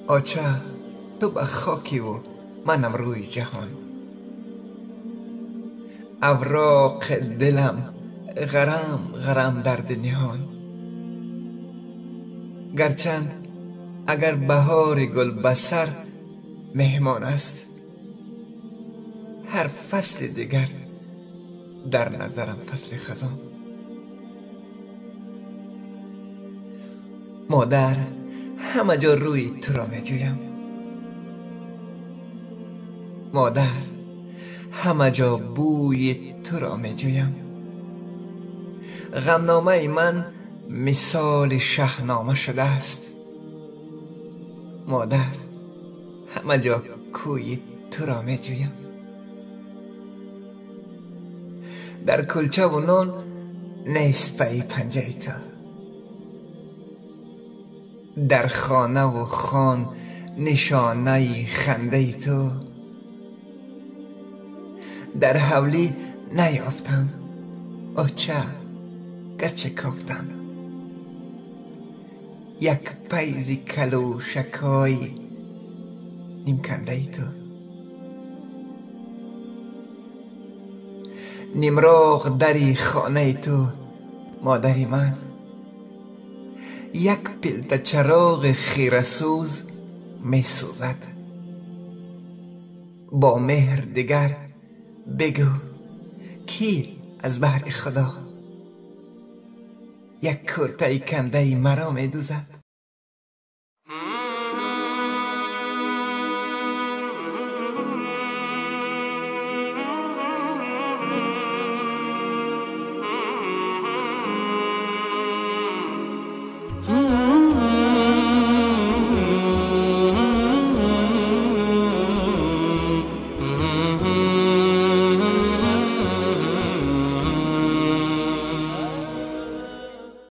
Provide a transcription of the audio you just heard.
آچه تو به خاکی و منم روی جهان، اوراق دلم غرام غرام در نهان. گرچند اگر بهار گل بسر مهمان است، هر فصل دیگر در نظرم فصل خزان. مادر همه جا روی تو را می جویم، مادر همه جا بوی تو را می جویم. غمنامه من مثال شهنامه شده است، مادر همه جا کوی تو را می جویم. در کلچه و نان نیست پی پنجه تو، در خانه و خان نشانه خنده تو. در حولی نیافتم آچه گرچه کافتم، یک پیزی کلو شکای نیم کنده تو. نیمراغ دری خانه تو مادری من، یک پلته چراغ خیره سوز می سوزد. با مهر دیگر بگو کی از بهر خدا یک کرته کنده مرا می دوزد.